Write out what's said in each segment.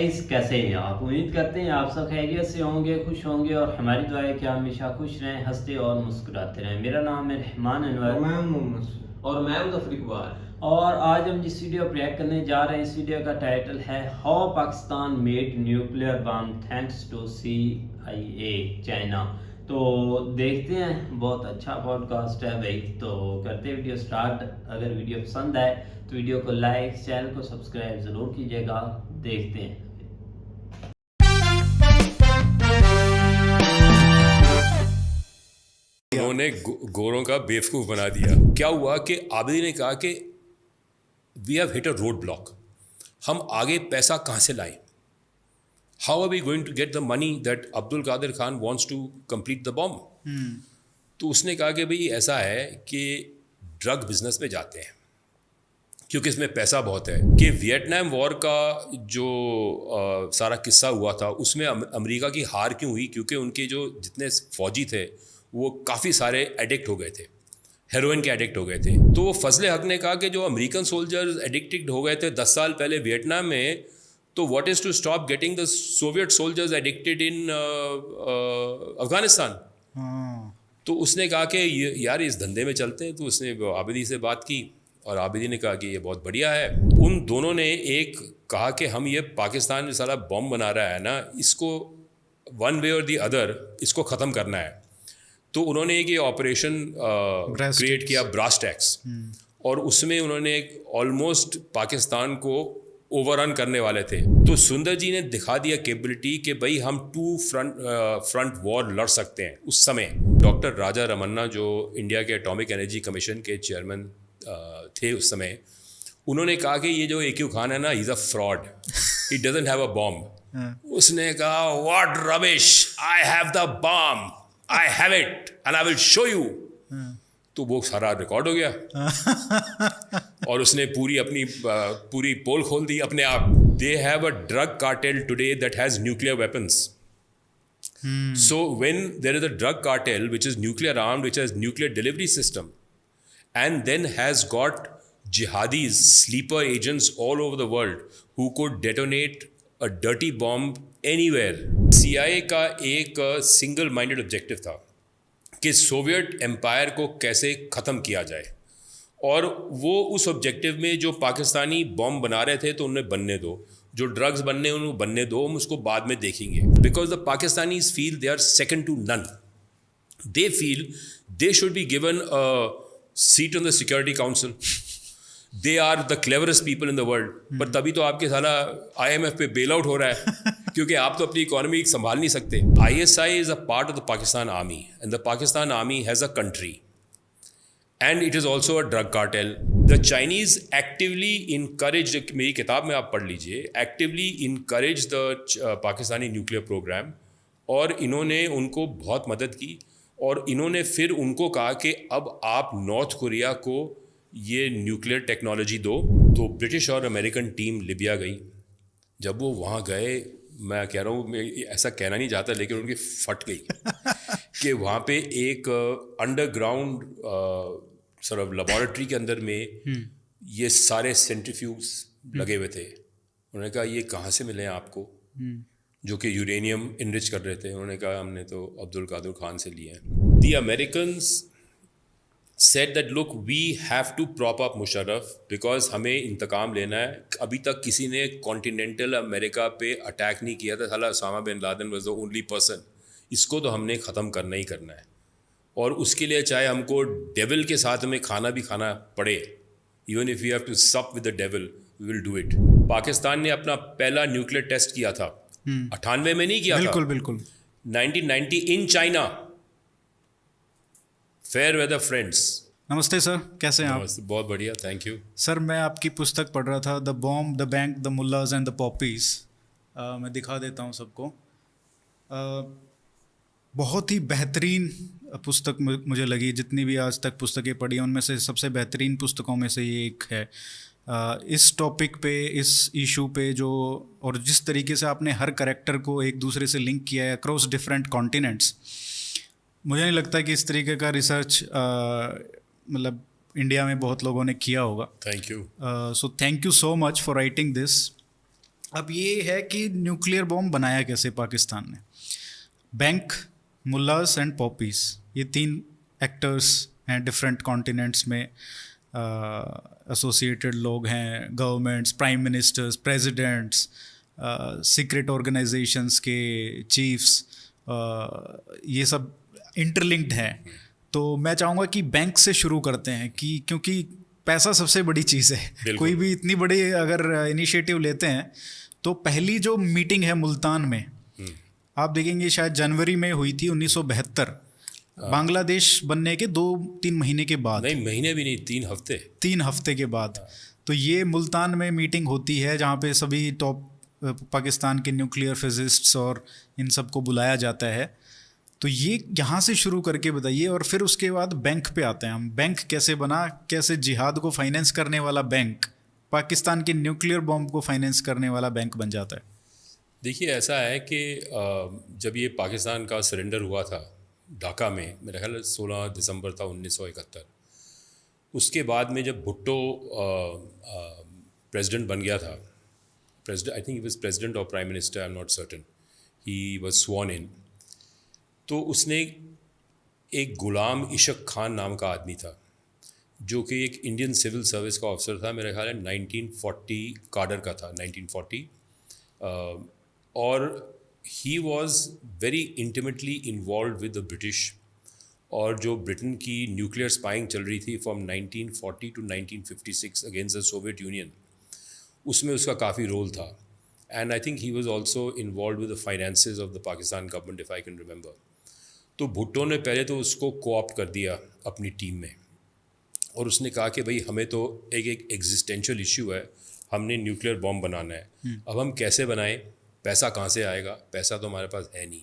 Guys, कैसे हैं आप? उम्मीद करते हैं आप सब खैरियत से होंगे, खुश होंगे और हमारी दुआ है कि आप हमेशा खुश रहें, हंसते और मुस्कुराते रहें। मेरा नाम है रहमान और अनवर मैं हूं मोहम्मद और मैं मुजफ्फर इकबाल। और आज हम जिस वीडियो पर रिएक्ट करने जा रहे हैं, इस वीडियो का टाइटल है how Pakistan made nuclear bomb thanks to CIA China. तो देखते हैं, बहुत अच्छा पॉडकास्ट है भाई। तो करते हैं वीडियो स्टार्ट। अगर वीडियो पसंद आए तो वीडियो को लाइक, चैनल को सब्सक्राइब ज़रूर कीजिएगा। देखते हैं। उन्होंने गोरों का बेवकूफ़ बना दिया। क्या हुआ कि आबिदी ने कहा कि we have hit a road block, हम आगे पैसा कहाँ से लाएं? How are we going to get the money that Abdul Qadir Khan wants to complete the bomb? तो उसने कहा कि भाई ऐसा है कि ड्रग बिजनेस में जाते हैं क्योंकि इसमें पैसा बहुत है। कि वियतनाम वॉर का जो सारा किस्सा हुआ था उसमें अमेरिका की हार क्यों हुई? क्योंकि उनके जो जितने फौजी थे वो काफ़ी सारे एडिक्ट हो गए थे, हेरोइन के एडिक्ट हो गए थे। तो फजले हक ने कहा कि जो अमेरिकन सोल्जर्स एडिक्टेड हो गए थे 10 साल पहले वियतनाम में, तो what is to stop getting the Soviet soldiers addicted in Afghanistan. तो उसने कहा कि यार इस धंधे में चलते हैं। तो उसने आबिदी से बात की और आबिदी ने कहा कि ये बहुत बढ़िया है। उन दोनों ने एक कहा कि हम ये पाकिस्तान में सारा बॉम्ब बना रहा है ना, इसको वन वे और दी अदर इसको ख़त्म करना है। तो उन्होंने एक ये ऑपरेशन क्रिएट किया, ब्रास टैक्स, और उसमें उन्होंने ऑलमोस्ट पाकिस्तान को ओवररन करने वाले थे। तो सुंदर जी ने दिखा दिया कैपेबिलिटी कि भाई हम टू फ्रंट वॉर लड़ सकते हैं। उस समय डॉक्टर राजा रमन्ना जो इंडिया के एटॉमिक एनर्जी कमीशन के चेयरमैन थे उस समय, उन्होंने कहा कि ये जो AQ खान है ना, he is a fraud, he doesn't have a bomb. उसने कहा what rubbish, I have the bomb, I have it and I will show you. तो वो सारा रिकॉर्ड हो गया और उसने पूरी पोल खोल दी अपने आप। They have a drug cartel today that has nuclear weapons. So when there is a drug cartel which is nuclear armed, which has nuclear delivery system, and then has got jihadis, sleeper agents all over the world who could detonate a dirty bomb anywhere. CIA का एक single minded objective था कि Soviet empire को कैसे ख़त्म किया जाए, और वो उस ऑब्जेक्टिव में जो पाकिस्तानी बॉम्ब बना रहे थे तो उन्हें बनने दो, जो ड्रग्स बनने उन्हें बनने दो, हम उसको बाद में देखेंगे। Because the Pakistanis feel they are second to none. They feel they should be given a seat on the security council. They are the cleverest people in the world. पर तभी तो आपके साला IMF पे बेल आउट हो रहा है क्योंकि आप तो अपनी इकोनॉमी संभाल नहीं सकते। ISI is a part of the Pakistan army and the Pakistan army has a country and it is also a drug cartel. The Chinese actively encourage, मेरी किताब में आप पढ़ लीजिए, actively encourage the Pakistani nuclear program, और इन्होंने उनको बहुत मदद की। और इन्होंने फिर उनको कहा कि अब आप नॉर्थ कोरिया को ये न्यूक्लियर टेक्नोलॉजी दो। तो ब्रिटिश और अमेरिकन टीम लिबिया गई। जब वो वहाँ गए, मैं कह रहा हूँ, मैं ऐसा कहना नहीं चाहता लेकिन उनकी फट गई कि वहाँ पे एक अंडरग्राउंड सॉर्ट ऑफ लेबोरेटरी के अंदर में ये सारे सेंट्रीफ्यूज लगे हुए थे। उन्होंने कहा ये कहाँ से मिले हैं आपको, जो कि यूरेनियम इनरिच कर रहे थे। उन्होंने कहा हमने तो अब्दुल कादिर खान से लिए हैं। The Americans said that look we have to prop up Musharraf because हमें इंतकाम लेना है। अभी तक किसी ने कॉन्टिनेंटल अमेरिका पे अटैक नहीं किया था। साला Osama bin Laden was the only person. इसको तो हमने ख़त्म करना ही करना है, और उसके लिए चाहे हमको डेविल के साथ में खाना भी खाना पड़े, even if you have to sup with the devil we will do it. Pakistan ने अपना पहला न्यूक्लियर टेस्ट किया था 98 में नहीं किया बिल्कुल था, बिल्कुल 1990 in China. Fair weather friends. नमस्ते सर, कैसे हैं आप? बहुत बढ़िया, थैंक यू सर, मैं आपकी पुस्तक पढ़ रहा था, the bomb, the bank, the mullahs and the poppies. मैं दिखा देता हूँ सबको। बहुत ही बेहतरीन पुस्तक मुझे लगी। जितनी भी आज तक पुस्तकें पढ़ी हैं उनमें से सबसे बेहतरीन पुस्तकों में से ये एक है। इस टॉपिक पे, इस इशू पे जो, और जिस तरीके से आपने हर करेक्टर को एक दूसरे से लिंक किया है अक्रॉस डिफरेंट कॉन्टिनेंट्स, मुझे नहीं लगता कि इस तरीके का रिसर्च मतलब इंडिया में बहुत लोगों ने किया होगा। Thank you. So thank you so much for writing this. अब ये है कि न्यूक्लियर बॉम्ब बनाया कैसे पाकिस्तान ने। बैंक, मुल्लास एंड पॉपीज, ये 3 एक्टर्स हैं डिफरेंट कॉन्टिनेंट्स में, एसोसिएटेड लोग हैं, governments, prime ministers, presidents, secret organisations के चीफ्स, ये सब इंटरलिंक्ड हैं। तो मैं चाहूँगा कि बैंक से शुरू करते हैं कि क्योंकि पैसा सबसे बड़ी चीज़ है। कोई भी इतनी बड़ी अगर इनिशिएटिव लेते हैं तो पहली जो मीटिंग है मुल्तान में, आप देखेंगे शायद जनवरी में हुई थी 1972, बांग्लादेश बनने के 2-3 महीने के बाद। नहीं, महीने भी नहीं, 3 हफ्ते के बाद। तो ये मुल्तान में मीटिंग होती है जहाँ पे सभी टॉप पाकिस्तान के न्यूक्लियर फिजिस्ट्स और इन सबको बुलाया जाता है। तो ये यहाँ से शुरू करके बताइए, और फिर उसके बाद बैंक पे आते हैं हम। बैंक कैसे बना, कैसे जिहाद को फाइनेंस करने वाला बैंक पाकिस्तान के न्यूक्लियर बॉम्ब को फाइनेंस करने वाला बैंक बन जाता है। देखिए, ऐसा है कि जब ये पाकिस्तान का सरेंडर हुआ था ढाका में, मेरा ख्याल 16 दिसंबर था 1971, उसके बाद में जब भुट्टो प्रेसिडेंट बन गया था, I think he was president और prime minister, I am not certain, he was sworn in. तो उसने एक गुलाम इशक खान नाम का आदमी था जो कि एक इंडियन सिविल सर्विस का ऑफिसर था, मेरा ख्याल है 1940 काडर का था, 1940, और he was very intimately involve with the British. और जो ब्रिटेन की न्यूक्लियर स्पाइंग चल रही थी from 1940 to 1956 against the Soviet union, उसमें उसका काफ़ी रोल था। And I think he was also involve with the finances of the Pakistan government, if I can remember. तो भुट्टो ने पहले तो उसको कोऑप्ट कर दिया अपनी टीम में, और उसने कहा कि भाई हमें तो एक एग्जिस्टेंशियल इशू है, हमने न्यूक्लियर बॉम्ब बनाना है। अब हम कैसे बनाएं, पैसा कहाँ से आएगा, पैसा तो हमारे पास है नहीं।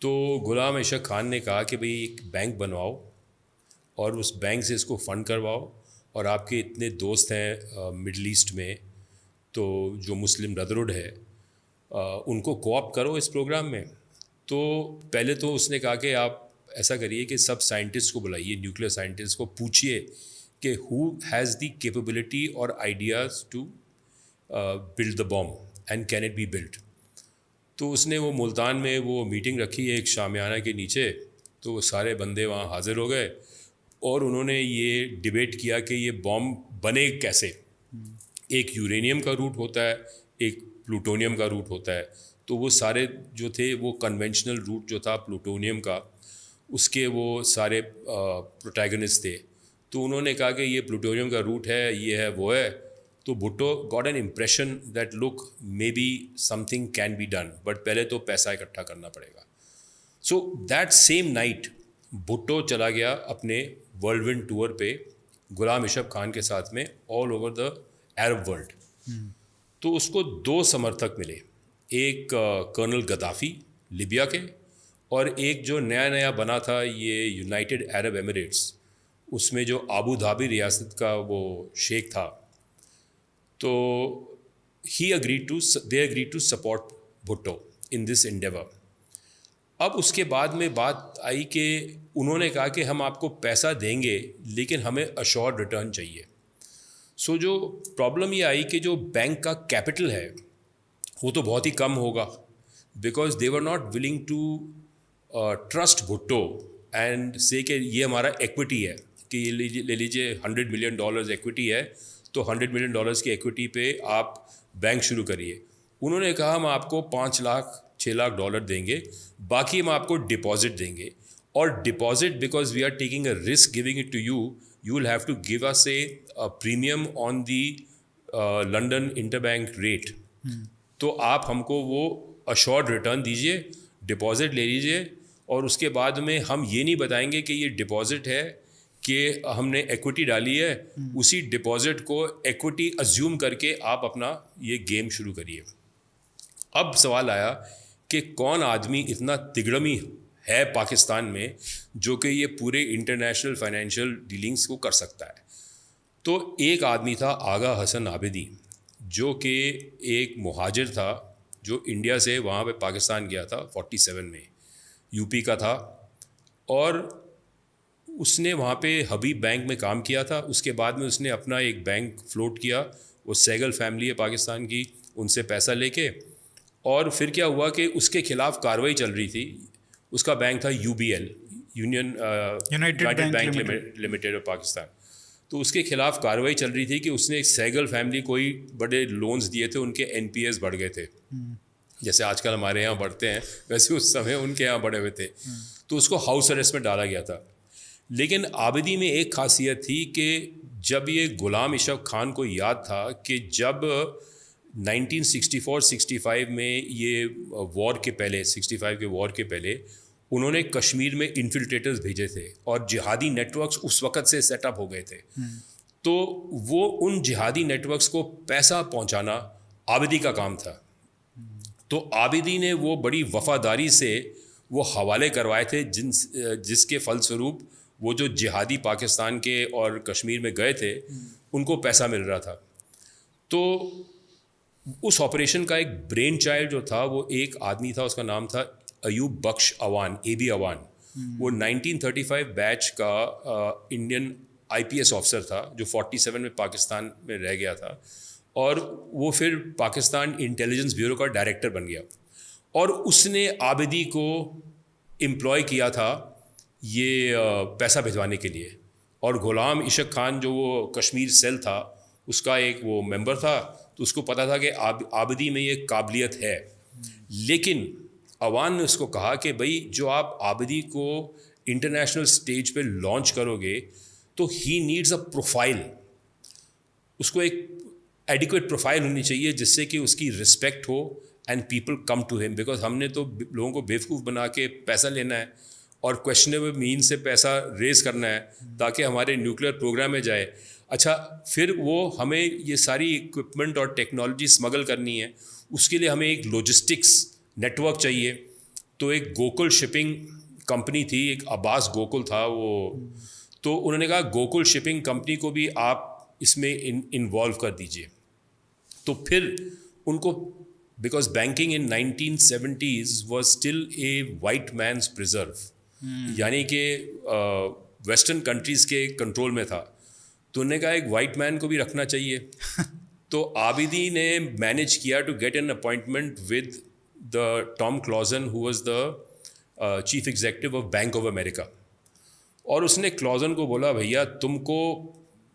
तो गुलाम इशक खान ने कहा कि भाई एक बैंक बनवाओ और उस बैंक से इसको फ़ंड करवाओ, और आपके इतने दोस्त हैं मिडल ईस्ट में, तो जो मुस्लिम ब्रदरहुड है, उनको कोऑप्ट करो इस प्रोग्राम में। तो पहले तो उसने कहा कि आप ऐसा करिए कि सब साइंटिस्ट को बुलाइए, न्यूक्लियर साइंटिस्ट को पूछिए कि हु हैज़ द कैपेबिलिटी और ideas to build the bomb and can it be built. तो उसने वो मुल्तान में वो मीटिंग रखी है एक शामियाना के नीचे, तो वो सारे बंदे वहाँ हाज़िर हो गए और उन्होंने ये डिबेट किया कि ये बॉम्ब बने कैसे। एक यूरेनियम का रूट होता है, एक प्लूटोनियम का रूट होता है। तो वो सारे जो थे वो कन्वेंशनल रूट जो था प्लूटोनियम का, उसके वो सारे प्रोटैगनिस्ट थे। तो उन्होंने कहा कि ये प्लूटोनियम का रूट है, ये है, वो है। तो Bhutto got an impression that look may be something can be done, but पहले तो पैसा इकट्ठा करना पड़ेगा। So that same night Bhutto चला गया अपने वर्ल्ड विन टूर पे गुलाम इशक खान के साथ में all over the Arab world. तो उसको 2 समर्थक मिले, एक कर्नल गद्दाफी लिबिया के, और एक जो नया नया बना था ये यूनाइटेड अरब एमिरेट्स, उसमें जो आबू धाबी रियासत का वो शेख था। तो they agreed to support Bhutto in this endeavour. अब उसके बाद में बात आई कि उन्होंने कहा कि हम आपको पैसा देंगे लेकिन हमें अश्योर्ड रिटर्न चाहिए। सो जो प्रॉब्लम ये आई कि जो बैंक का कैपिटल है वो तो बहुत ही कम होगा, because they were not willing to trust Bhutto and say कि ये हमारा इक्विटी है, कि ये ले लीजिए $100 मिलियन इक्विटी है, तो $100 मिलियन की इक्विटी पे आप बैंक शुरू करिए। उन्होंने कहा हम आपको $5 लाख 6 लाख डॉलर देंगे, बाकी हम आपको डिपॉजिट देंगे, और deposit because we are taking a risk giving it to you, you will have to give us a premium on the London interbank rate। तो आप हमको वो assured return दीजिए, डिपॉजिट ले लीजिए, और उसके बाद में हम ये नहीं बताएंगे कि ये डिपॉजिट है कि हमने इक्विटी डाली है, उसी डिपॉजिट को इक्विटी अज्यूम करके आप अपना ये गेम शुरू करिए। अब सवाल आया कि कौन आदमी इतना तिगड़मी है पाकिस्तान में जो कि ये पूरे इंटरनेशनल फाइनेंशियल डीलिंग्स को कर सकता है। तो एक आदमी था आगा हसन आबिदी, जो कि एक मुहाजिर था जो इंडिया से वहाँ पे पाकिस्तान गया था 47 में, यूपी का था, और उसने वहाँ पे हबीब बैंक में काम किया था। उसके बाद में उसने अपना एक बैंक फ्लोट किया, वो सहगल फैमिली है पाकिस्तान की, उनसे पैसा लेके, और फिर क्या हुआ कि उसके खिलाफ कार्रवाई चल रही थी। उसका बैंक था UBL, United bank limited of Pakistan. तो उसके खिलाफ कार्रवाई चल रही थी कि उसने एक सहगल फैमिली कोई बड़े लोन्स दिए थे, उनके NPS बढ़ गए थे, जैसे आजकल हमारे यहाँ बढ़ते हैं वैसे उस समय उनके यहाँ बढ़े हुए थे। तो उसको हाउस अरेस्ट में डाला गया था। लेकिन आबिदी में एक खासियत थी कि जब ये गुलाम इशक खान को याद था कि जब 1964-65 में ये वॉर के पहले, 65 के वॉर के पहले उन्होंने कश्मीर में इन्फिल्ट्रेटर्स भेजे थे और जिहादी नेटवर्क्स उस वक़्त से सेटअप हो गए थे। तो वो उन जिहादी नेटवर्क्स को पैसा पहुंचाना आबिदी का काम था। तो आबिदी ने वो बड़ी वफादारी से वो हवाले करवाए थे जिसके फलस्वरूप वो जो जिहादी पाकिस्तान के और कश्मीर में गए थे उनको पैसा मिल रहा था। तो उस ऑपरेशन का एक ब्रेन चाइल्ड जो था वो एक आदमी था, उसका नाम था अयूब बख्श अवान, AB अवान। वो 1935 बैच का इंडियन IPS ऑफिसर था जो 47 में पाकिस्तान में रह गया था, और वो फिर पाकिस्तान इंटेलिजेंस ब्यूरो का डायरेक्टर बन गया। और उसने आबिदी को एम्प्लॉय किया था ये पैसा भिजवाने के लिए। और गुलाम इशक खान जो वो कश्मीर सेल था उसका एक वो मेंबर था, तो उसको पता था कि आबिदी में ये काबिलियत है। लेकिन अवान ने उसको कहा कि भाई जो आप आबिदी को इंटरनेशनल स्टेज पे लॉन्च करोगे तो ही नीड्स अ प्रोफाइल, उसको एक एडिक्वेट प्रोफाइल होनी चाहिए जिससे कि उसकी रिस्पेक्ट हो and people come to him. Because हमने तो लोगों को बेवकूफ़ बना के पैसा लेना है और क्वेश्चनेबल मीन से पैसा रेज करना है ताकि हमारे न्यूक्लियर प्रोग्राम में जाए। अच्छा, फिर वो हमें ये सारी इक्विपमेंट और टेक्नोलॉजी स्मगल करनी है, उसके लिए हमें एक लॉजिस्टिक्स नेटवर्क चाहिए। तो एक गोकुल शिपिंग कंपनी थी, एक अब्बास गोकुल था वो, तो उन्होंने कहा गोकुल शिपिंग कंपनी को भी आप इसमें इन्वॉल्व कर दीजिए। तो फिर उनको, because banking in 1970s was still a white man's preserve, यानी कि वेस्टर्न कंट्रीज़ के कंट्रोल में था, तो उन्होंने कहा एक वाइट मैन को भी रखना चाहिए। तो आबिदी ने मैनेज किया to get an appointment with the Tom Clausen who was the chief executive of Bank of America. और उसने क्लॉजन को बोला भैया तुमको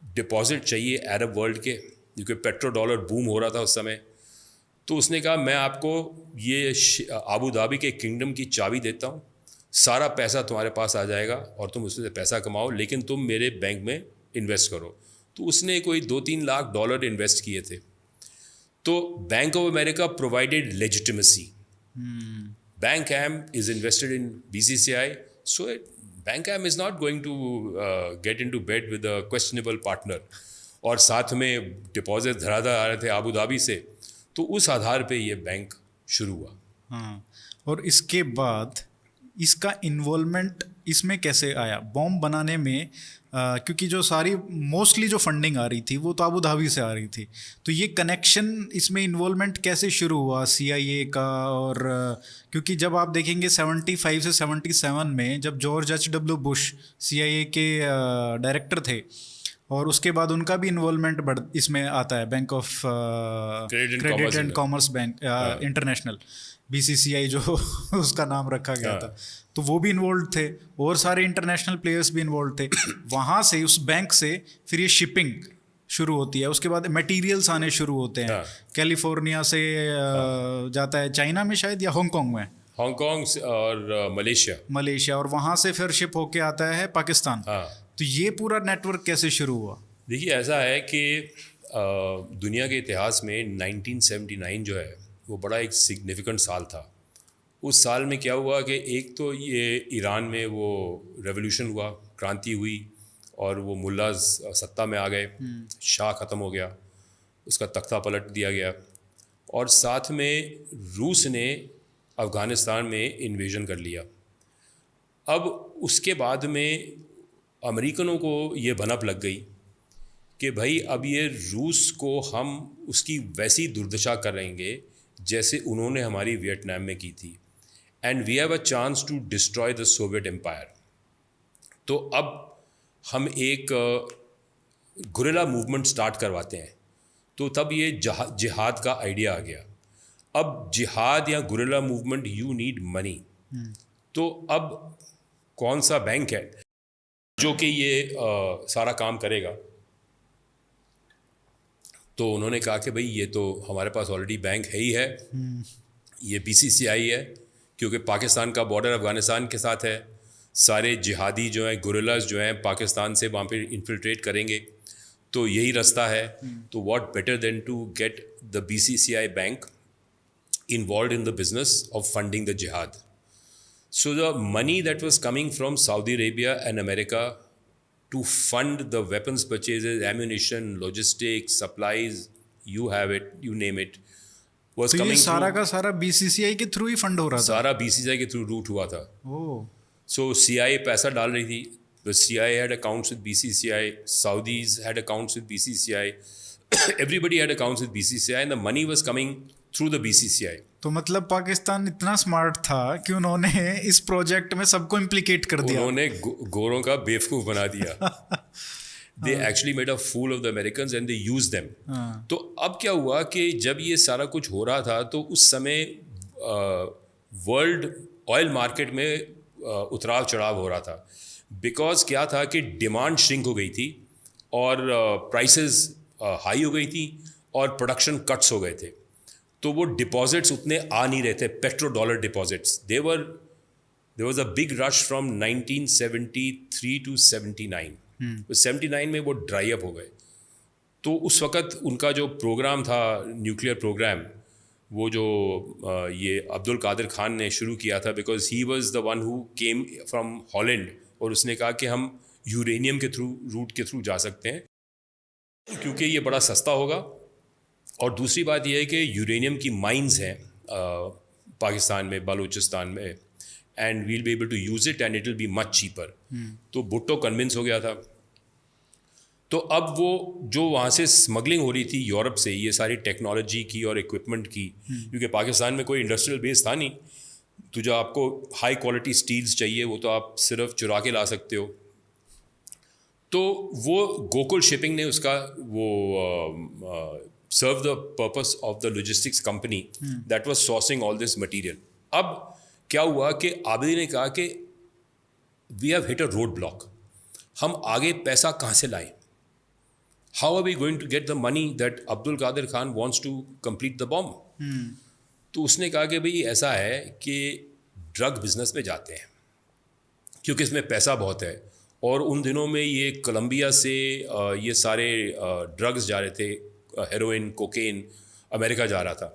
डिपॉजिट चाहिए अरब वर्ल्ड के, क्योंकि पेट्रो डॉलर बूम हो रहा था उस समय। तो उसने कहा मैं आपको ये आबू धाबी के किंगडम की चाबी देता हूँ, सारा पैसा तुम्हारे पास आ जाएगा और तुम उसमें से पैसा कमाओ, लेकिन तुम मेरे बैंक में इन्वेस्ट करो। तो उसने कोई 2-3 लाख डॉलर इन्वेस्ट किए थे। तो bank of America provided legitimacy. Bank M is invested in BCCI, so bank M is not going to get in to bed with a questionable partner. और साथ में डिपॉजिट धड़ाधड़ आ रहे थे आबू धाबी से, तो उस आधार पे ये बैंक शुरू हुआ। हाँ, और इसके बाद इसका इन्वॉल्वमेंट इसमें कैसे आया बॉम्ब बनाने में? क्योंकि जो सारी मोस्टली जो फंडिंग आ रही थी वो तो अबू धाबी से आ रही थी, तो ये कनेक्शन, इसमें इन्वॉल्वमेंट कैसे शुरू हुआ CIA का? और क्योंकि जब आप देखेंगे 75 से 77 में जब जॉर्ज H.W. बुश CIA के डायरेक्टर थे, और उसके बाद उनका भी इन्वॉल्वमेंट इसमें आता है, bank of credit and commerce bank international, BCCI जो उसका नाम रखा गया था, तो वो भी इन्वॉल्व थे और सारे इंटरनेशनल प्लेयर्स भी इन्वॉल्व थे। वहाँ से, उस बैंक से फिर ये शिपिंग शुरू होती है, उसके बाद मटेरियल्स आने शुरू होते हैं। कैलिफोर्निया से जाता है चाइना में शायद, या हांगकांग में, हांगकांग और मलेशिया, और वहाँ से फिर शिप होके आता है पाकिस्तान। तो ये पूरा नेटवर्क कैसे शुरू हुआ? देखिए ऐसा है कि दुनिया के इतिहास में 1979 जो है वो बड़ा एक सिग्निफिकेंट साल था। उस साल में क्या हुआ कि एक तो ये ईरान में वो रेवोल्यूशन हुआ, क्रांति हुई, और वो मुल्लाज सत्ता में आ गए, शाह ख़त्म हो गया, उसका तख्ता पलट दिया गया, और साथ में रूस ने अफ़गानिस्तान में इन्वेजन कर लिया। अब उसके बाद में अमेरिकनों को ये भनक लग गई कि भाई अब ये रूस को हम उसकी वैसी दुर्दशा करेंगे जैसे उन्होंने हमारी वियतनाम में की थी, and we have a chance to destroy the Soviet empire. तो अब हम एक गुरिल्ला मूवमेंट स्टार्ट करवाते हैं। तो तब ये जिहाद का आइडिया आ गया। अब जिहाद या guerrilla movement, you need money. तो अब कौन सा बैंक है जो कि ये सारा काम करेगा? तो उन्होंने कहा कि भाई ये तो हमारे पास ऑलरेडी बैंक है ही है, ये BCCI है, क्योंकि पाकिस्तान का बॉर्डर अफ़गानिस्तान के साथ है। सारे जिहादी जो हैं, गुरिल्लाज जो हैं, पाकिस्तान से वहाँ पे इन्फिल्ट्रेट करेंगे, तो यही रास्ता है। तो what better than to get the BCCI bank involved in the business of funding the jihad. So the money that was coming from Saudi Arabia and America to fund the weapons purchases, ammunition, logistics, supplies, you have it, you name it, was तो ये coming सारा through, का सारा BCCI के through ही fund हो रहा था? सारा BCCI के थ्रू रूट हुआ था। ओह, So CIA पैसा डाल रही थी, the CIA had accounts with BCCI, Saudis had accounts with BCCI, everybody had accounts with BCCI, and the money was coming through the BCCI. तो मतलब पाकिस्तान इतना स्मार्ट था कि उन्होंने इस प्रोजेक्ट में सबको इम्प्लीकेट कर दिया। उन्होंने गोरों का बेवकूफ़ बना दिया। They actually made a fool of the Americans and they used them. तो अब क्या हुआ कि जब ये सारा कुछ हो रहा था तो उस समय वर्ल्ड ऑयल मार्केट में उतराव चढ़ाव हो रहा था। बिकॉज क्या था कि डिमांड श्रिंक हो गई थी और प्राइसेस हाई हो गई थी और प्रोडक्शन कट्स हो गए थे। तो वो डिपॉजिट्स उतने आ नहीं रहे थे, petro dollar deposits. There was a big rush from 1973 to 79। 79 में वो ड्राई अप हो गए। तो उस वक़्त उनका जो प्रोग्राम था, न्यूक्लियर प्रोग्राम, वो जो ये अब्दुल कादिर खान ने शुरू किया था, because he was the one who came from Holland, और उसने कहा कि हम यूरेनियम के थ्रू, रूट के थ्रू जा सकते हैं क्योंकि ये बड़ा सस्ता होगा। और दूसरी बात यह है कि यूरेनियम की माइंस हैं पाकिस्तान में, बलूचिस्तान में, and we'll be able to use it and it will be much cheaper. तो भुट्टो कन्विंस हो गया था। तो अब वो जो वहाँ से स्मगलिंग हो रही थी यूरोप से, ये सारी टेक्नोलॉजी की और इक्विपमेंट की, क्योंकि पाकिस्तान में कोई इंडस्ट्रियल बेस था नहीं, तो जो आपको हाई क्वालिटी स्टील्स चाहिए वो तो आप सिर्फ चुरा के ला सकते हो। तो वो गोकुल शिपिंग ने उसका वो serve the purpose of the logistics company that was sourcing all this material. अब क्या हुआ कि आबिदी ने कहा कि we have hit a roadblock. हम आगे पैसा कहाँ से लाएं? How are we going to get the money that Abdul Qadir Khan wants to complete the bomb? तो उसने कहा कि भाई ऐसा है कि ड्रग बिजनेस में जाते हैं क्योंकि इसमें पैसा बहुत है। और उन दिनों में ये कोलंबिया से ये सारे ड्रग्स जा रहे थे, हेरोइन, कोकेन, अमेरिका जा रहा था।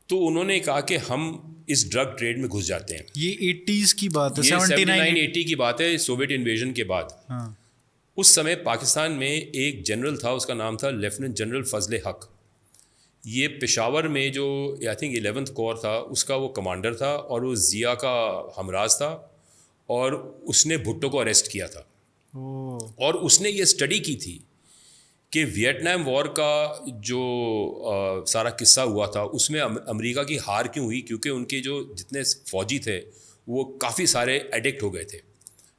तो उन्होंने कहा कि हम इस ड्रग ट्रेड में घुस जाते हैं। ये 80s की बात है, ये 79-80 की बात है, सोवियत इन्वेजन के बाद। हाँ। उस समय पाकिस्तान में एक जनरल था, उसका नाम था लेफ्टिनेंट जनरल फजले हक। ये पेशावर में जो आई थिंक 11th कोर था उसका वो कमांडर था, और वो ज़िया का हमराज था, और उसने भुट्टो को अरेस्ट किया था। और उसने ये स्टडी की थी कि वियतनाम वॉर का जो सारा किस्सा हुआ था उसमें अमेरिका की हार क्यों हुई, क्योंकि उनके जो जितने फौजी थे वो काफ़ी सारे एडिक्ट हो गए थे,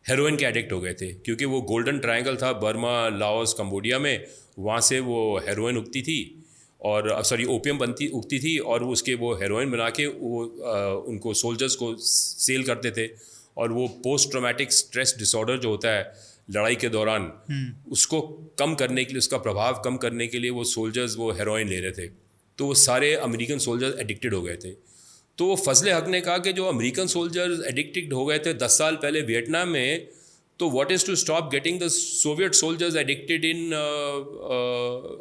हेरोइन के एडिक्ट हो गए थे, क्योंकि वो गोल्डन ट्रायंगल था बर्मा, लाओस, कंबोडिया में, वहाँ से वो हेरोइन उगती थी और ओपियम उगती थी, और वो उसके वो हेरोइन बना के वो उनको सोल्जर्स को सेल करते थे। और वो पोस्ट ट्रॉमेटिक स्ट्रेस डिसऑर्डर जो होता है लड़ाई के दौरान, उसको कम करने के लिए, उसका प्रभाव कम करने के लिए वो सोल्जर्स वो हेरोइन ले रहे थे। तो वो सारे अमेरिकन सोल्जर्स एडिक्टेड हो गए थे। तो वो फजले हक ने कहा कि जो अमेरिकन सोल्जर्स एडिक्टेड हो गए थे 10 साल पहले वियतनाम में, तो what is to stop getting the Soviet soldiers addicted in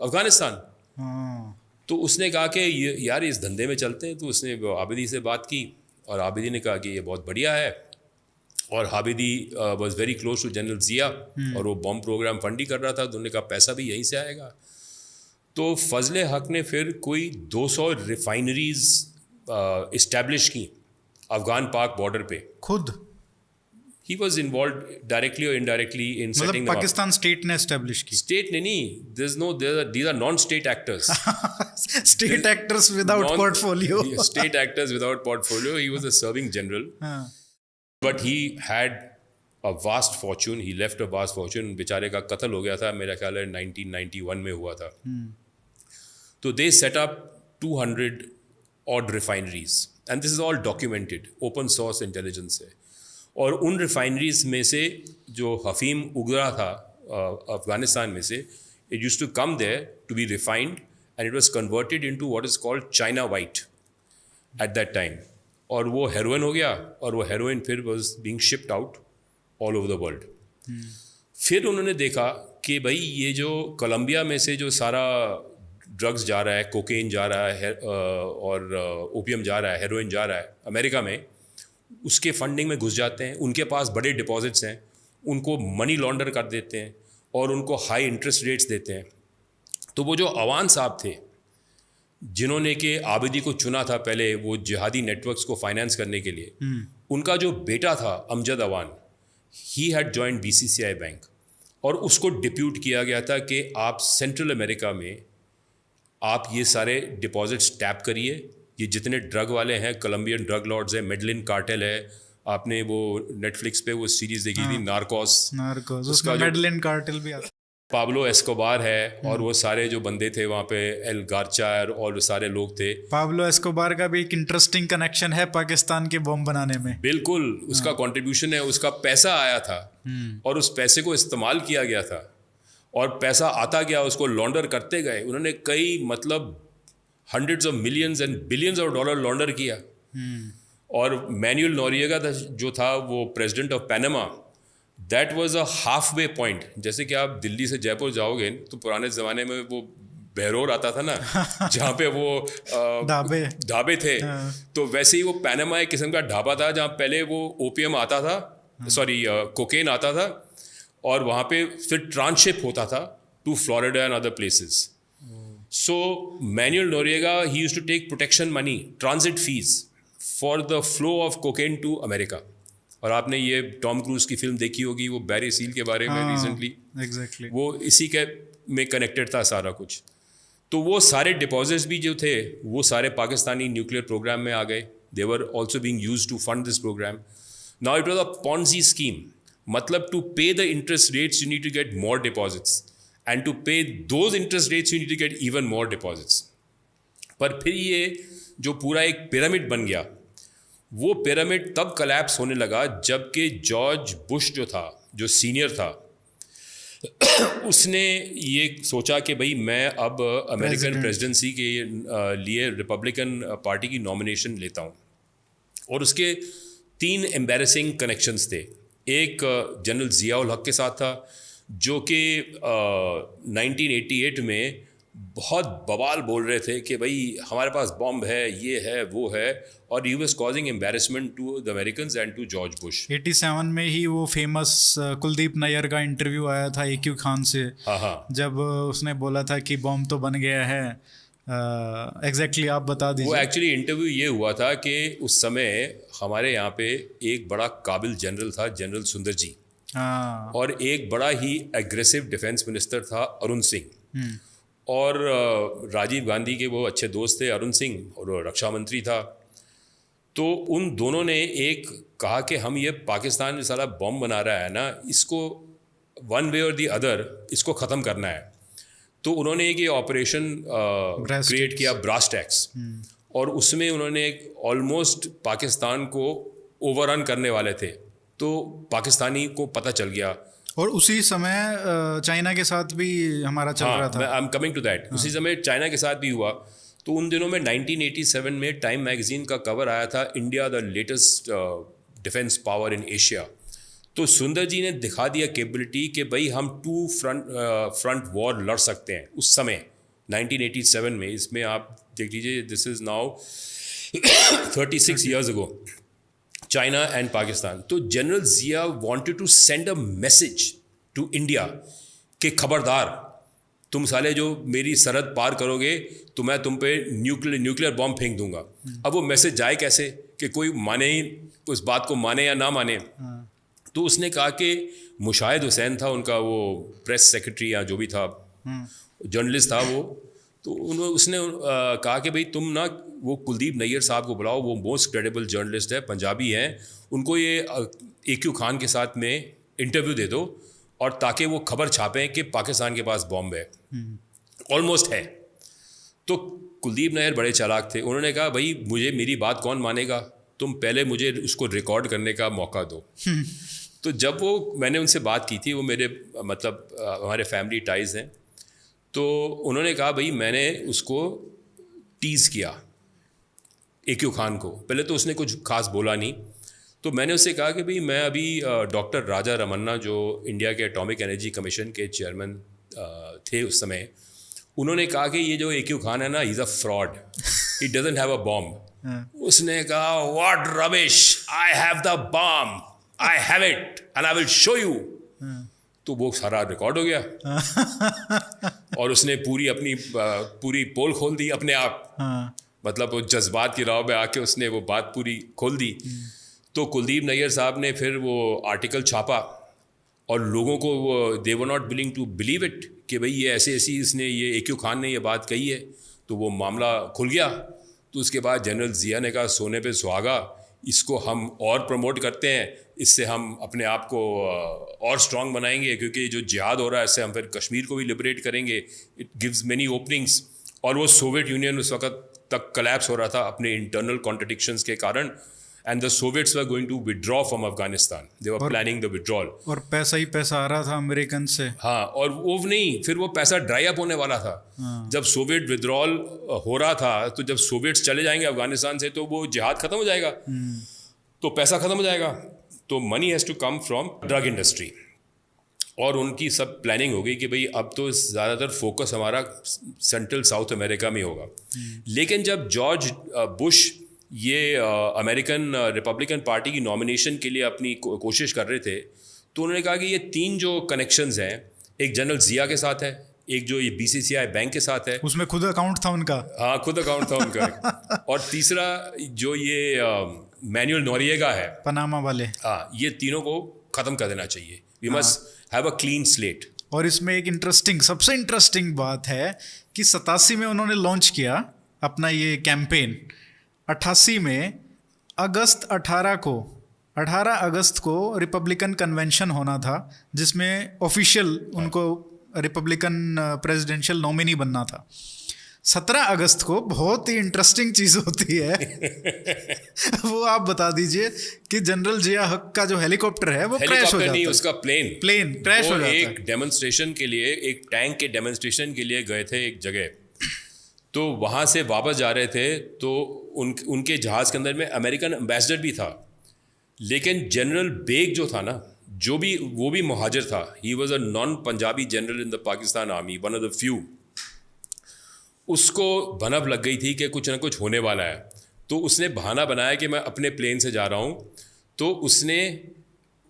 Afghanistan. तो उसने कहा कि यार इस धंधे में चलते हैं। तो उसने आबिदी से बात की और आबिदी ने कहा कि ये बहुत बढ़िया है। और Abidi was very close to general Zia, और वो बॉम्ब प्रोग्राम फंड ही कर रहा था, तो उन्होंने कहा पैसा भी यहीं से आएगा। तो फजले हक ने फिर कोई 200 रिफाइनरीज इस्टेब्लिश की अफगान पाक बॉर्डर पे खुद। ही वॉज इन्वॉल्व डायरेक्टली और indirectly in setting. Pakistan state ने एस्टेब्लिश की? स्टेट ने नहीं, these are non-state actors. State actors without portfolio. State actors without portfolio. He was a serving general. But he had a vast fortune. He left a vast fortune. बेचारे का कत्ल हो गया था, मेरा ख्याल है 1991 में हुआ था। तो they set up 200 odd refineries and this is all documented, open source intelligence है। और उन रिफाइनरीज में से जो अफीम उग रहा था अफगानिस्तान में से, it used to come there to be refined and it was converted into what is called China white at that time, और वो हेरोइन हो गया, और वो हेरोइन फिर was being shipped out all over the world. फिर उन्होंने देखा कि भाई ये जो कोलंबिया में से जो सारा ड्रग्स जा रहा है, कोकेन जा रहा है और ओपियम जा रहा है, हेरोइन जा रहा है अमेरिका में, उसके फंडिंग में घुस जाते हैं, उनके पास बड़े डिपॉजिट्स हैं, उनको मनी लॉन्डर कर देते हैं और उनको हाई इंटरेस्ट रेट्स देते हैं। तो वो जो अवान साहब थे जिन्होंने कि आबिदी को चुना था पहले वो जिहादी नेटवर्क्स को फाइनेंस करने के लिए, उनका जो बेटा था Amjad Awan, he had joined BCCI bank, और उसको डिप्यूट किया गया था कि आप सेंट्रल अमेरिका में आप ये सारे डिपॉजिट्स टैप करिए, ये जितने ड्रग वाले हैं, कोलंबियन ड्रग लॉर्ड्स है, मेडलिन कार्टेल है, आपने वो नेटफ्लिक्स पे वो सीरीज देखी थी नार्कोस, उसका मेडलिन कार्टेल भी आता, पाब्लो एस्कोबार है, और वो सारे जो बंदे थे वहाँ पे, एल गार्चार और वो सारे लोग थे। पाब्लो एस्कोबार का भी एक इंटरेस्टिंग कनेक्शन है पाकिस्तान के बॉम्ब बनाने में। बिल्कुल, उसका कंट्रीब्यूशन है, उसका पैसा आया था और उस पैसे को इस्तेमाल किया गया था, और पैसा आता गया, उसको लॉन्डर करते गए। उन्होंने कई मतलब hundreds of millions and billions of dollar लॉन्डर किया। और मैनुअल नोरिएगा जो था वो president of Panama, that was a half way point. जैसे कि आप दिल्ली से जयपुर जाओगे तो पुराने ज़माने में वो बहरोर आता था ना जहाँ पे वो ढाबे थे, तो वैसे ही वो पैनामा एक किस्म का ढाबा था जहाँ पहले वो ओपियम आता था, सॉरी कोकेन आता था, और वहाँ पे फिर ट्रांसशिप होता था to Florida and other places. So Manuel Noriega he used to take protection money, transit fees for the flow of cocaine to America. और आपने ये टॉम क्रूज की फिल्म देखी होगी, वो बैरी सील के बारे में रिसेंटली, एग्जैक्टली वो इसी के में कनेक्टेड था सारा कुछ। तो वो सारे डिपॉजिट्स भी जो थे वो सारे पाकिस्तानी न्यूक्लियर प्रोग्राम में आ गए। They were also being used to fund this program. Now it was a Ponzi scheme, मतलब to pay the interest rates you need to get more deposits, and to pay those interest rates you need to get even more deposits. पर फिर ये जो पूरा एक pyramid बन गया, वो पिरामिड तब कलैप्स होने लगा जबकि जॉर्ज बुश जो था, जो सीनियर था, उसने ये सोचा कि भाई मैं अब अमेरिकन प्रेसिडेंसी के लिए रिपब्लिकन पार्टी की नॉमिनेशन लेता हूँ। और उसके 3 एम्बैरेसिंग कनेक्शंस थे। एक जनरल ज़ियाउल हक के साथ था, जो कि 1988 में बहुत बवाल बोल रहे थे कि भाई हमारे पास बॉम्ब है, ये है, वो है, और he was causing embarrassment to the Americans and to George Bush. 87 में ही वो फेमस कुलदीप नैयर का इंटरव्यू आया था AQ खान से, जब उसने बोला था कि बॉम्ब तो बन गया है। एग्जैक्टली आप बता दीजिए। वो एक्चुअली इंटरव्यू ये हुआ था कि उस समय हमारे यहाँ पे एक बड़ा काबिल जनरल था, जनरल सुंदर जी, और एक बड़ा ही एग्रेसिव डिफेंस मिनिस्टर था अरुण सिंह, और राजीव गांधी के वो अच्छे दोस्त थे अरुण सिंह, और रक्षा मंत्री था। तो उन दोनों ने एक कहा कि हम ये पाकिस्तान में सारा बॉम्ब बना रहा है ना, इसको वन वे और दी अदर इसको ख़त्म करना है। तो उन्होंने एक ये ऑपरेशन क्रिएट किया, ब्रास टैक्स, और उसमें उन्होंने ऑलमोस्ट पाकिस्तान को ओवररन करने वाले थे। तो पाकिस्तानी को पता चल गया, और उसी समय चाइना के साथ भी हमारा चल रहा था। I am coming to that. उसी समय चाइना के साथ भी हुआ। तो उन दिनों में 1987 में टाइम मैगजीन का कवर आया था, India the latest defence power in Asia. तो सुंदर जी ने दिखा दिया कैपेबिलिटी कि भाई हम 2 फ्रंट वॉर लड़ सकते हैं उस समय 1987 में। इसमें आप देख लीजिए, this is now 36 years ago, China and Pakistan. तो general Zia wanted to send a message to India कि खबरदार, तुम साले जो मेरी सरहद पार करोगे तो मैं तुम पे न्यूक्लियर बॉम्ब फेंक दूंगा। अब वो मैसेज जाए कैसे कि कोई माने ही उस बात को, माने या ना माने। तो उसने कहा कि मुशाहिद हुसैन था उनका वो प्रेस सेक्रेटरी या जो भी था, जर्नलिस्ट था वो। तो उसने कहा कि भाई तुम ना वो कुलदीप नैयर साहब को बुलाओ, वो मोस्ट क्रेडिबल जर्नलिस्ट है, पंजाबी हैं, उनको ये AQ खान के साथ में इंटरव्यू दे दो, और ताकि वो खबर छापें कि पाकिस्तान के पास बॉम्ब है, ऑलमोस्ट है। तो कुलदीप नैयर बड़े चालाक थे, उन्होंने कहा भाई मुझे मेरी बात कौन मानेगा, तुम पहले मुझे उसको रिकॉर्ड करने का मौका दो। तो जब मैंने उनसे बात की थी, वो मेरे मतलब हमारे फैमिली टाइज़ हैं, तो उन्होंने कहा भाई मैंने उसको टीज़ किया AQ खान को, पहले तो उसने कुछ खास बोला नहीं, तो मैंने उससे कहा कि भाई मैं अभी डॉक्टर राजा रमन्ना जो इंडिया के एटॉमिक एनर्जी कमीशन के चेयरमैन थे उस समय, उन्होंने कहा कि ये जो AQ खान है ना, he is a fraud, he doesn't have a bomb. उसने कहा what rubbish, I have the bomb, I have it and I will show you. तो वो सारा रिकॉर्ड हो गया और उसने पूरी अपनी पूरी पोल खोल दी अपने आप, मतलब वो जज्बात की राह में आके उसने वो बात पूरी खोल दी। तो कुलदीप नैयर साहब ने फिर वो आर्टिकल छापा और लोगों को वो they were not willing to believe it कि भाई ये ऐसे ऐसी इसने ये AQ खान ने ये बात कही है। तो वो मामला खुल गया। तो उसके बाद जनरल ज़िया ने कहा सोने पे सुहागा, इसको हम और प्रमोट करते हैं, इससे हम अपने आप को और स्ट्रॉन्ग बनाएंगे, क्योंकि जो जिहाद हो रहा है इससे हम फिर कश्मीर को भी लिबरेट करेंगे, इट गिव्स मेनी ओपनिंग्स। और वो सोवियत यूनियन उस वक्त तक कोलैप्स हो रहा था अपने इंटरनल कॉन्ट्रडिक्शंस के कारण, and the Soviets were going to withdraw from Afghanistan, they were planning the withdrawal. और पैसा ही पैसा आ रहा था अमेरिकन से। हाँ, और वो नहीं, फिर वो पैसा ड्राई अप होने वाला था। जब सोवियत विड्रॉल हो रहा था, तो जब सोवियट्स चले जाएंगे अफगानिस्तान से तो वो जिहाद खत्म हो जाएगा, तो पैसा खत्म हो जाएगा, तो money has to come from drug industry. और उनकी सब प्लानिंग हो गई कि भाई अब तो ज़्यादातर फोकस हमारा सेंट्रल साउथ अमेरिका में होगा। लेकिन जब जॉर्ज बुश ये अमेरिकन रिपब्लिकन पार्टी की नॉमिनेशन के लिए अपनी कोशिश कर रहे थे, तो उन्होंने कहा कि ये 3 जो कनेक्शंस हैं, एक जनरल ज़िया के साथ है, एक जो ये BCCI बैंक के साथ है, उसमें खुद अकाउंट था उनका। हाँ, खुद अकाउंट था उनका। और तीसरा जो ये मैनुअल नोरिएगा है, पनामा वाले, हाँ, ये तीनों को ख़त्म कर देना चाहिए। We must have a clean slate. और इसमें एक सबसे इंटरेस्टिंग बात है कि 87 में उन्होंने लॉन्च किया अपना ये कैंपेन। 88 में 18 अगस्त को रिपब्लिकन कन्वेंशन होना था, जिसमें ऑफिशियल उनको रिपब्लिकन प्रेसिडेंशियल नॉमिनी बनना था। 17 अगस्त को बहुत ही इंटरेस्टिंग चीज़ होती है वो आप बता दीजिए कि जनरल जिया हक का जो हेलीकॉप्टर है वो क्रैश हो जाता है। उसका प्लेन क्रैश हो जाता है। एक डेमोन्स्ट्रेशन के लिए, एक टैंक के डेमोन्स्ट्रेशन के लिए गए थे एक जगह, तो वहाँ से वापस जा रहे थे, तो उनके जहाज़ के अंदर में अमेरिकन एम्बेसडर भी था, लेकिन जनरल बेग जो था ना, वो भी मुहाजिर था। He was a non Punjabi general in the Pakistan army, one of the few. उसको भनक लग गई थी कि कुछ ना कुछ होने वाला है, तो उसने बहाना बनाया कि मैं अपने प्लेन से जा रहा हूँ। तो उसने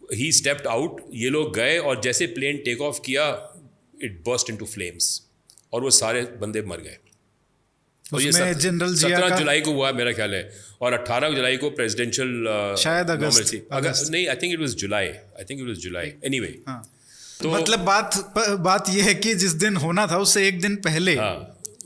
ही स्टेप्ड आउट, ये लोग गए और जैसे प्लेन टेक ऑफ किया, इट बर्स्ट इनटू फ्लेम्स और वो सारे बंदे मर गए। और ये जनरल जिया 17 जुलाई को हुआ मेरा ख्याल है, और 18 जुलाई को प्रेसिडेंशियल शायद अगस्त नहीं, I think it was July anyway. तो मतलब बात ये है कि जिस दिन होना था उससे एक दिन पहले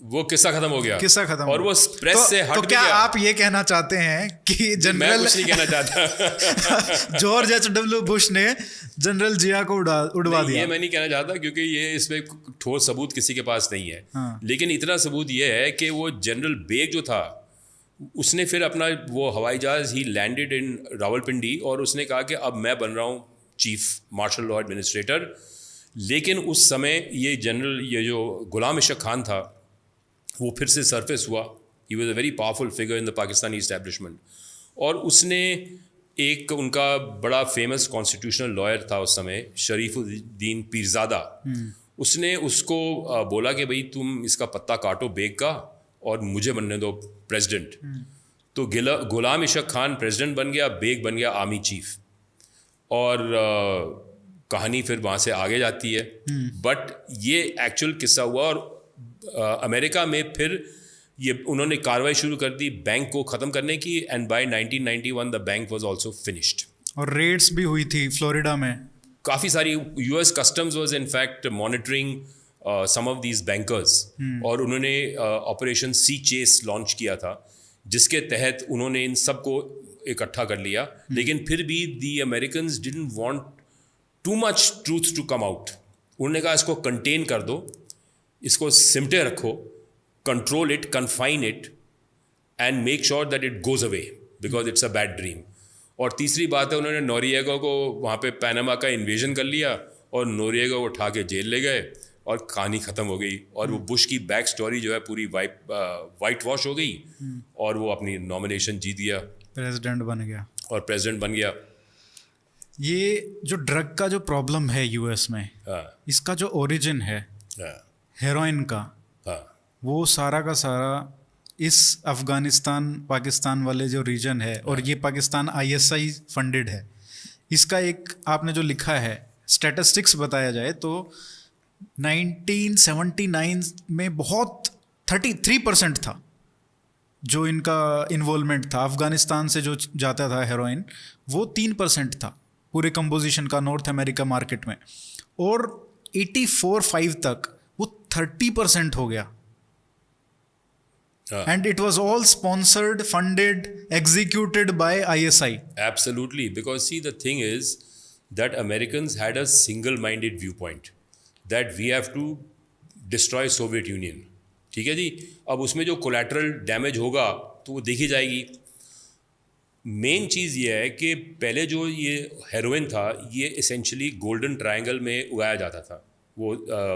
वो किस्सा खत्म हो गया, और वो प्रेस से हट तो क्या आप ये कहना चाहते हैं कि जनरल, मैं कुछ नहीं कहना चाहता जॉर्ज H.W. बुश ने जनरल जिया को उड़वा दिया? ये मैं नहीं कहना चाहता, क्योंकि ये इसमें ठोस सबूत किसी के पास नहीं है। लेकिन इतना सबूत ये है कि वो जनरल बेग जो था, उसने फिर अपना वो हवाई जहाज ही लैंडेड इन रावलपिंडी, और उसने कहा कि अब मैं बन रहा हूँ चीफ मार्शल लॉ एडमिनिस्ट्रेटर। लेकिन उस समय ये जो गुलाम इशक खान था, वो फिर से सरफेस हुआ। He was a very powerful figure in the Pakistani establishment, और उसने एक उनका बड़ा फेमस कॉन्स्टिट्यूशनल लॉयर था उस समय, शरीफुद्दीन पीरजादा, उसने उसको बोला कि भाई तुम इसका पत्ता काटो बेग का और मुझे बनने दो प्रेसिडेंट। तो गुलाम इशक खान प्रेसिडेंट बन गया, बेग बन गया आर्मी चीफ, और कहानी फिर वहाँ से आगे जाती है। बट ये एक्चुअल किस्सा हुआ, और अमेरिका में फिर ये उन्होंने कार्रवाई शुरू कर दी बैंक को ख़त्म करने की, and by 1991 the bank was also finished. और रेड्स भी हुई थी फ्लोरिडा में काफ़ी सारी। US customs was in fact monitoring some of these bankers, और उन्होंने ऑपरेशन सी चेस लॉन्च किया था, जिसके तहत उन्होंने इन सबको इकट्ठा कर लिया। लेकिन फिर भी the Americans didn't want too much truth to come out. उन्होंने कहा इसको कंटेन कर दो, इसको सिमटे रखो, control it, confine it, and make sure that it goes away because it's a bad dream. और तीसरी बात है, उन्होंने नोरिएगा को वहाँ पे पैनामा का इन्वेजन कर लिया और नोरिएगा को उठा के जेल ले गए और कहानी ख़त्म हो गई, और वो बुश की बैक स्टोरी जो है पूरी वाइट वॉश हो गई और वो अपनी नॉमिनेशन जीत गया, प्रेसिडेंट बन गया और प्रेसिडेंट बन गया। ये जो ड्रग का जो प्रॉब्लम है यूएस में, हाँ इसका जो ओरिजिन है हाँ हेरोइन का, हाँ वो सारा का सारा इस अफ़गानिस्तान पाकिस्तान वाले जो रीजन है, और ये पाकिस्तान आईएसआई फंडेड है। इसका एक आपने जो लिखा है स्टैटिस्टिक्स बताया जाए तो 1979 में बहुत 33% था जो इनका इन्वॉल्वमेंट था। अफ़गानिस्तान से जो जाता था हेरोइन वो 3% था पूरे कंपोजिशन का नॉर्थ अमेरिका मार्केट में, और 84-5 तक वो 30% हो गया। And it was all sponsored, funded, executed by ISI. Absolutely, because see, the thing is that Americans had a single-minded viewpoint that we have to destroy Soviet Union. ठीक है जी, अब उसमें जो collateral damage होगा तो वो देखी जाएगी। मेन चीज़ ये है कि पहले जो ये हेरोइन था ये essentially गोल्डन ट्रायंगल में उगाया जाता था, वो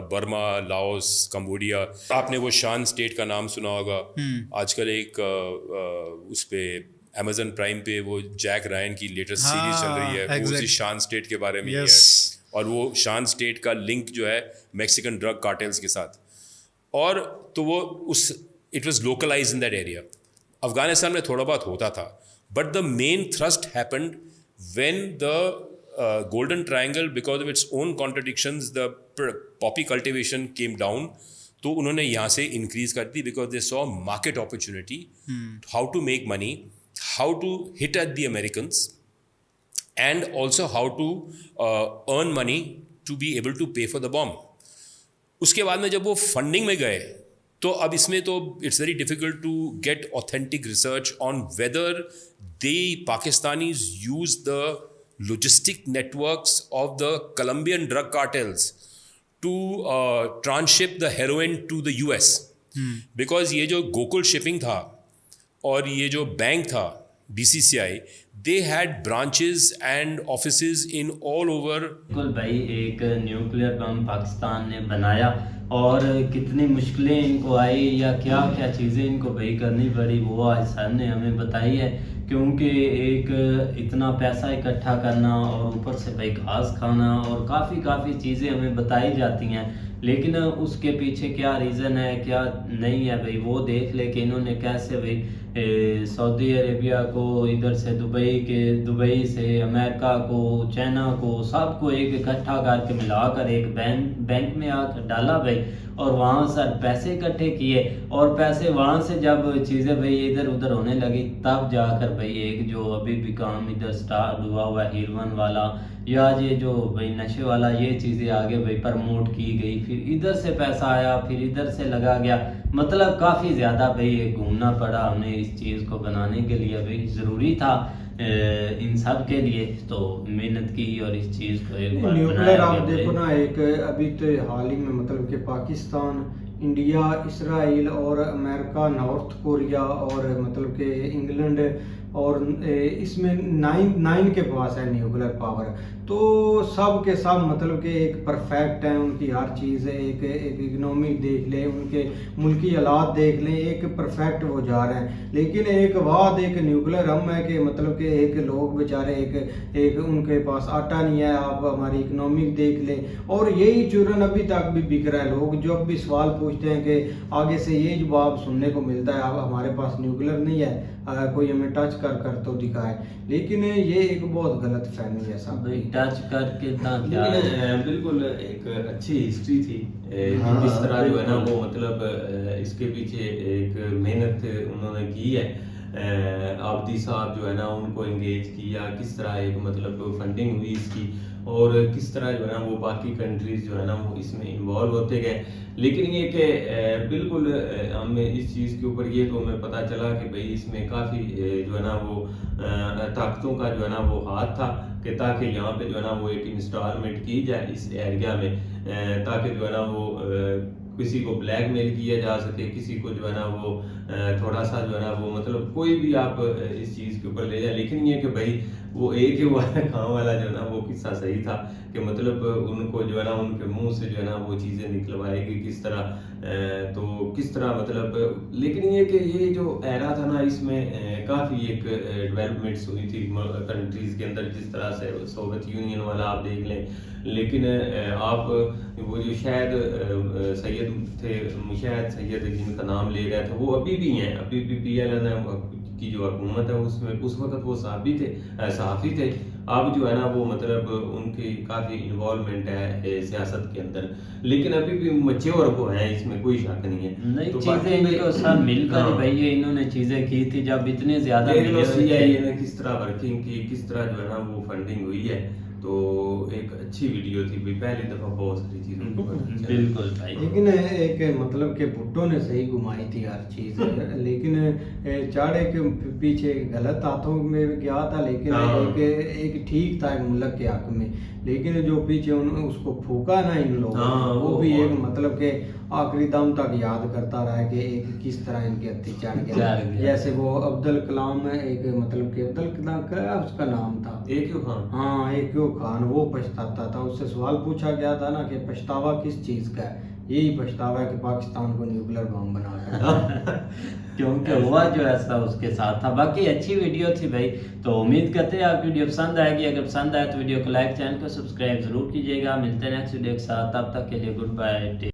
बर्मा, लाओस, कंबोडिया। आपने वो शान स्टेट का नाम सुना होगा। आजकल एक उस पे अमेजन प्राइम पे वो जैक रायन की लेटेस्ट सीरीज चल रही है, वो उसी शान स्टेट के बारे में ही है, और वो शान स्टेट का लिंक जो है मैक्सिकन ड्रग कार्टेल्स के साथ। और तो वो उस it was localized in that area. Afghanistan में थोड़ा बहुत होता था, but the main thrust happened when the golden triangle, because of its own contradictions, the poppy cultivation came down. तो उन्होंने यहाँ से increase कर दी because they saw market opportunity, how to make money, how to hit at the Americans, and also how to earn money to be able to pay for the bomb. उसके बाद में जब वो funding में गए तो अब इसमें तो it's very difficult to get authentic research on whether the Pakistanis use the logistic networks of the Colombian drug cartels to transship the heroin to the US. Because ये जो गोकुल शिपिंग था और ये जो बैंक था BCCI, they had branches and offices in all over. बिल्कुल भाई, एक न्यूक्लियर बम पाकिस्तान ने बनाया और कितनी मुश्किलें इनको आई या क्या क्या चीज़ें इनको भाई करनी पड़ी वो आज सर ने हमें बताई है। क्योंकि एक इतना पैसा इकट्ठा करना और ऊपर से भाई घास खाना और काफ़ी चीज़ें हमें बताई जाती हैं, लेकिन उसके पीछे क्या रीज़न है क्या नहीं है भाई वो देख ले कि इन्होंने कैसे भाई सऊदी अरेबिया को, इधर से दुबई से अमेरिका को, चाइना को, सबको एक इकट्ठा करके मिलाकर एक बैंक में आकर डाला भाई, और वहाँ सर पैसे इकट्ठे किए, और पैसे वहाँ से जब चीज़ें भाई इधर उधर होने लगी तब जाकर भाई एक जो अभी भी काम इधर स्टार्ट हुआ हुआ हीरोइन वाला या ये जो भाई नशे वाला, ये चीज़ें आगे भाई प्रमोट की गई, फिर इधर से पैसा आया, फिर इधर से लगा गया, मतलब काफ़ी ज़्यादा भाई घूमना पड़ा हमें इस चीज़ को बनाने के लिए। भाई ज़रूरी था इन सब के लिए तो मेहनत की और इस चीज़ को एक बार न्यूक्लियर आप देखो ना, एक अभी तो हाल ही में मतलब कि पाकिस्तान, इंडिया, इसराइल और अमेरिका, नॉर्थ कोरिया और मतलब कि इंग्लैंड और इसमें 9 के पास है न्यूक्लियर पावर। तो सब के सब मतलब कि एक परफेक्ट है, उनकी हर चीज़ है, एक इकोनॉमी देख लें, उनके मुल्की हालात देख लें, एक परफेक्ट वो जा रहे हैं। लेकिन एक वाद एक न्यूक्लियर हम है कि मतलब कि एक लोग बेचारे एक उनके पास आटा नहीं है, आप हमारी इकोनॉमी देख लें, और यही चूरन अभी तक भी बिक रहा है। लोग जब भी सवाल पूछते हैं कि आगे से ये जवाब सुनने को मिलता है, अब हमारे पास न्यूक्लियर नहीं है, कोई हमें टच कर तो दिखाए, लेकिन ये एक बहुत गलत फहमी है साहब। टच करके क्या बिल्कुल एक अच्छी हिस्ट्री थी जिस तरह जो है ना वो मतलब इसके पीछे एक मेहनत उन्होंने की है। आबदी साहब जो है ना उनको एंगेज किया, किस तरह एक मतलब फंडिंग हुई इसकी, और किस तरह जो है ना वो बाकी कंट्रीज जो है ना वो इसमें इन्वॉल्व होते गए। लेकिन ये कि बिल्कुल हमें इस चीज़ के ऊपर ये तो हमें पता चला कि भाई इसमें काफ़ी जो है ना वो ताकतों का जो है ना वो हाथ था कि ताकि यहाँ पे जो है ना वो एक इंस्टॉलमेंट की जाए इस एरिया में, ताकि जो है ना वो किसी को ब्लैकमेल किया जा सके, किसी को जो है ना वो थोड़ा सा जो है ना वो मतलब कोई भी आप इस चीज़ के ऊपर ले जाए। लेकिन ये कि भाई वो एक ही हुआ गाँव वाला जो है ना वो किस्सा सही था कि मतलब उनको जो है ना उनके मुंह से जो है ना वो चीज़ें निकलवाएगी किस तरह, तो किस तरह मतलब। लेकिन ये कि ये जो एरा था ना इसमें काफ़ी एक डेवलपमेंट्स हुई थी कंट्रीज़ के अंदर, जिस तरह से सोवियत यूनियन वाला आप देख लें। लेकिन आप वो जो शायद सैयद थे, मुशाहिद सैयद जिनका नाम ले रहे थे, वो अभी भी हैं, अभी भी PLN की जो हुकूमत है उसमें उस वक्त वो सहाफ़ी थे। अब जो है ना वो मतलब उनकी काफ़ी इन्वॉल्वमेंट है सियासत के अंदर, लेकिन अभी भी मैच्योर वो हैं, इसमें कोई शक नहीं है। नई तो चीजें बाकी इनको सब मिलकर ही हाँ। भाई ये इन्होंने चीजें की थी जब इतने ज्यादा देख लो मिलियन CIA ने किस तरह वर्किंग की, किस तरह जो है ना वो फंडिंग हुई है। तो एक अच्छी वीडियो थी भाई, पहली दफ़ा बहुत सारी चीज़ों को पता चला। बिल्कुल भाई। लेकिन एक मतलब कि भुट्टो ने सही घुमाई थी हर चीज़ लेकिन चाड़े के पीछे गलत हाथों में गया था, लेकिन हाँ। एक ठीक था एक मुल्क के हक में। लेकिन जो पीछे उसको फूका ना इन लोगों हाँ, ने, वो वो भी एक बहुत- मतलब के आखिरी दम तक याद करता रहा कि एक किस तरह इनके हत्थे चढ़ चढ़ गया। गया। जैसे वो अब्दुल कलाम एक मतलब कि अब्दुल कलाम क्या उसका नाम था, एक ही हाँ हाँ एक खान, वो पछताता था। उससे सवाल पूछा गया था ना कि पछतावा किस चीज़ का है, यही पछतावा है कि पाकिस्तान को न्यूक्लियर बम बनाया। क्योंकि हुआ जो ऐसा उसके साथ था। बाकी अच्छी वीडियो थी भाई, तो उम्मीद करते हैं आपकी वीडियो पसंद आएगी। अगर पसंद आए तो वीडियो को लाइक, चैनल को सब्सक्राइब जरूर कीजिएगा। मिलते हैं नेक्स्ट वीडियो के साथ, तब तक के लिए गुड बाय।